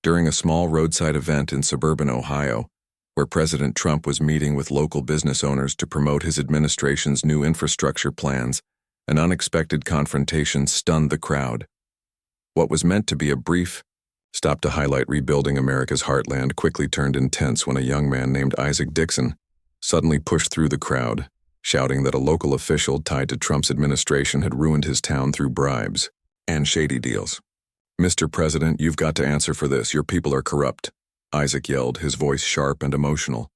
during a small roadside event in suburban Ohio, where President Trump was meeting with local business owners to promote his administration's new infrastructure plans. An unexpected confrontation stunned the crowd. What was meant to be a brief stop to highlight rebuilding America's heartland quickly turned intense when a young man named Isaac Dixon suddenly pushed through the crowd, shouting that a local official tied to Trump's administration had ruined his town through bribes and shady deals. "Mr. President, you've got to answer for this. Your people are corrupt," Isaac yelled, his voice sharp and emotional.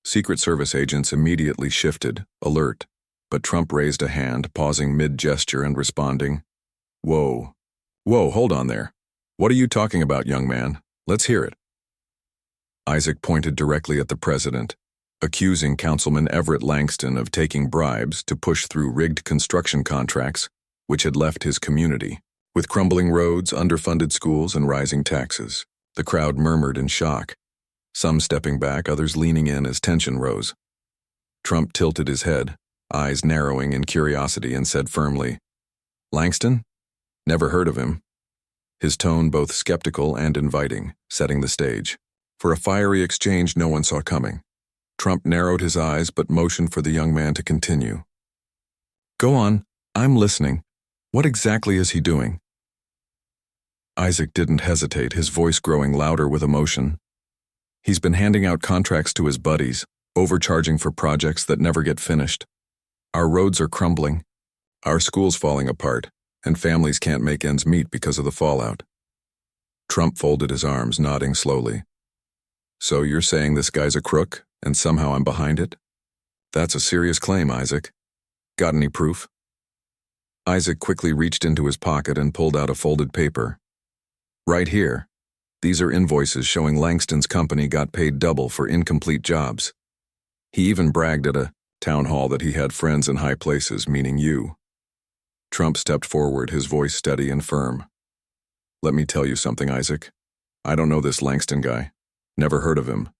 Secret Service agents immediately shifted, alert, but Trump raised a hand, pausing mid-gesture and responding, "Whoa. Whoa, hold on there. What are you talking about, young man? Let's hear it." Isaac pointed directly at the president, accusing Councilman Everett Langston of taking bribes to push through rigged construction contracts, which had left his community with crumbling roads, underfunded schools, and rising taxes. The crowd murmured in shock, some stepping back, others leaning in as tension rose. Trump tilted his head, eyes narrowing in curiosity, and said firmly, "Langston? Never heard of him." His tone both skeptical and inviting, setting the stage for a fiery exchange no one saw coming. Trump narrowed his eyes but motioned for the young man to continue. "Go on, I'm listening. What exactly is he doing?" Isaac didn't hesitate, his voice growing louder with emotion. "He's been handing out contracts to his buddies, overcharging for projects that never get finished. Our roads are crumbling, our schools falling apart, and families can't make ends meet because of the fallout." Trump folded his arms, nodding slowly. "So you're saying this guy's a crook, and somehow I'm behind it? That's a serious claim, Isaac. Got any proof?" Isaac quickly reached into his pocket and pulled out a folded paper. "Right here. These are invoices showing Langston's company got paid double for incomplete jobs. He even bragged at a town hall that he had friends in high places, meaning you." Trump stepped forward, his voice steady and firm. "Let me tell you something, Isaac. I don't know this Langston guy. Never heard of him.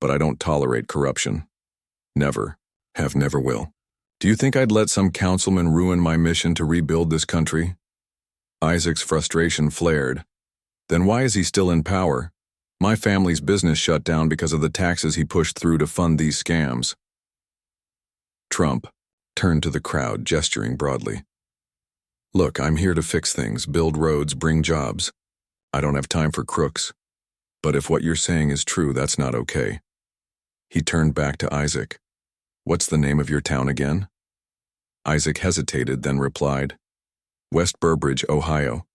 But I don't tolerate corruption. Never. Have never will. Do you think I'd let some councilman ruin my mission to rebuild this country?" Isaac's frustration flared. "Then why is he still in power? My family's business shut down because of the taxes he pushed through to fund these scams." Trump turned to the crowd, gesturing broadly. "Look, I'm here to fix things, build roads, bring jobs. I don't have time for crooks. But if what you're saying is true, that's not okay." He turned back to Isaac. "What's the name of your town again?" Isaac hesitated, then replied, "West Burbridge, Ohio.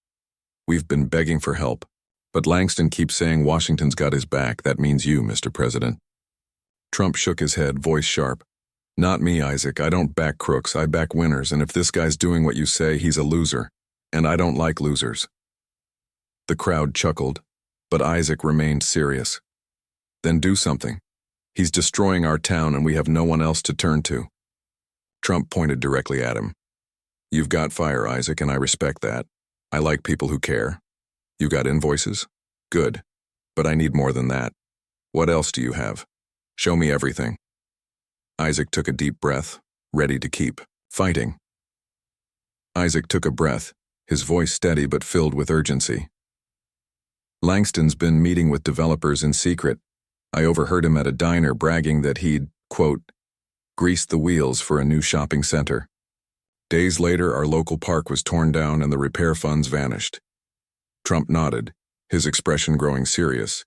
We've been begging for help, but Langston keeps saying Washington's got his back. That means you, Mr. President." Trump shook his head, voice sharp. "Not me, Isaac. I don't back crooks. I back winners, and if this guy's doing what you say, he's a loser. And I don't like losers." The crowd chuckled, but Isaac remained serious. "Then do something. He's destroying our town and we have no one else to turn to." Trump pointed directly at him. "You've got fire, Isaac, and I respect that. I like people who care. You got invoices? Good. But I need more than that. What else do you have? Show me everything." Isaac took a deep breath, ready to keep fighting. Isaac took a breath, his voice steady but filled with urgency. "Langston's been meeting with developers in secret. I overheard him at a diner bragging that he'd, quote, greased the wheels for a new shopping center. Days later, our local park was torn down and the repair funds vanished." Trump nodded, his expression growing serious.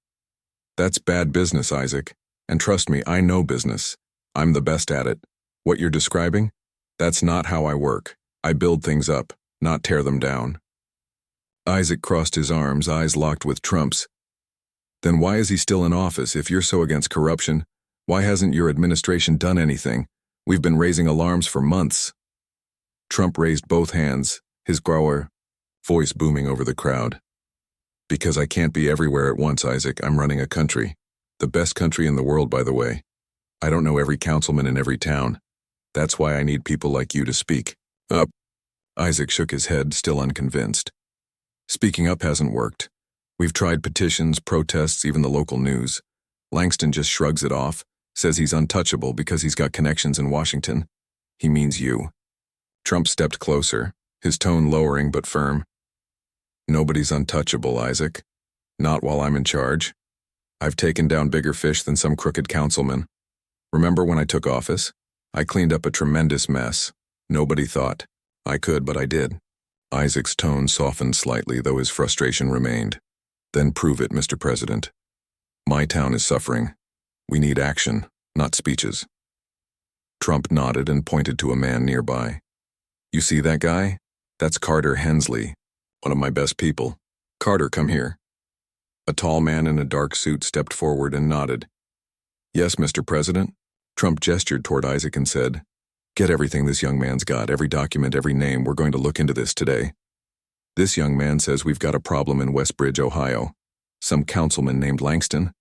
"That's bad business, Isaac. And trust me, I know business. I'm the best at it. What you're describing? That's not how I work. I build things up, not tear them down." Isaac crossed his arms, eyes locked with Trump's. "Then why is he still in office? If you're so against corruption, why hasn't your administration done anything? We've been raising alarms for months." Trump raised both hands, his grower voice booming over the crowd. "Because I can't be everywhere at once, Isaac. I'm running a country. The best country in the world, by the way. I don't know every councilman in every town. That's why I need people like you to speak up." Isaac shook his head, still unconvinced. "Speaking up hasn't worked. We've tried petitions, protests, even the local news. Langston just shrugs it off, says he's untouchable because he's got connections in Washington. He means you." Trump stepped closer, his tone lowering but firm. "Nobody's untouchable, Isaac. Not while I'm in charge. I've taken down bigger fish than some crooked councilman. Remember when I took office? I cleaned up a tremendous mess. Nobody thought I could, but I did. Isaac's tone softened slightly, though his frustration remained. Then prove it, Mr. President. My town is suffering. We need action, not speeches. Trump nodded and pointed to a man nearby. You see that guy? That's Carter Hensley, one of my best people. Carter, come here. A tall man in a dark suit stepped forward and nodded. Yes, Mr. President. Trump gestured toward Isaac and said, Get everything this young man's got, every document, every name. We're going to look into this today. This young man says we've got a problem in Westbridge, Ohio. Some councilman named Langston.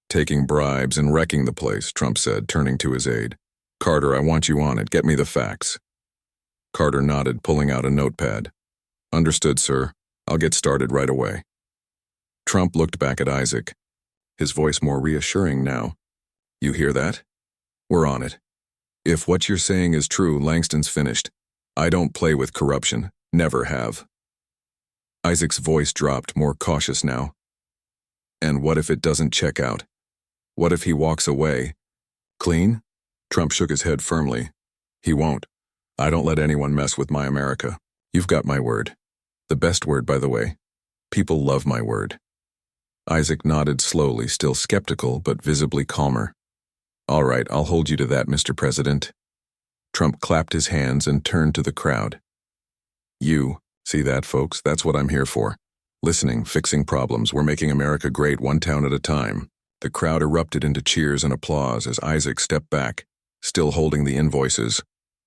Taking bribes and wrecking the place, Trump said, turning to his aide. Carter, I want you on it. Get me the facts. Carter nodded, pulling out a notepad. Understood, sir. I'll get started right away. Trump looked back at Isaac, his voice more reassuring now. You hear that? We're on it. If what you're saying is true, Langston's finished. I don't play with corruption. Never have. Isaac's voice dropped, more cautious now. And what if it doesn't check out? What if he walks away? Clean? Trump shook his head firmly. He won't. I don't let anyone mess with my America. You've got my word. The best word, by the way. People love my word. Isaac nodded slowly, still skeptical, but visibly calmer. All right, I'll hold you to that, Mr. President. Trump clapped his hands and turned to the crowd. You, see that, folks? That's what I'm here for. Listening, fixing problems. We're making America great, one town at a time. The crowd erupted into cheers and applause as Isaac stepped back, still holding the invoices,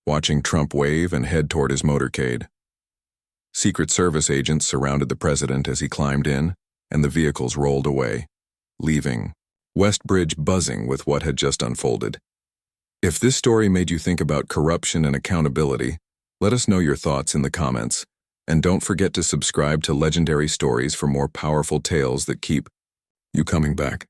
watching Trump wave and head toward his motorcade. Secret Service agents surrounded the president as he climbed in, and the vehicles rolled away, leaving Westbridge buzzing with what had just unfolded. If this story made you think about corruption and accountability, let us know your thoughts in the comments, and don't forget to subscribe to Legendary Stories for more powerful tales that keep you coming back.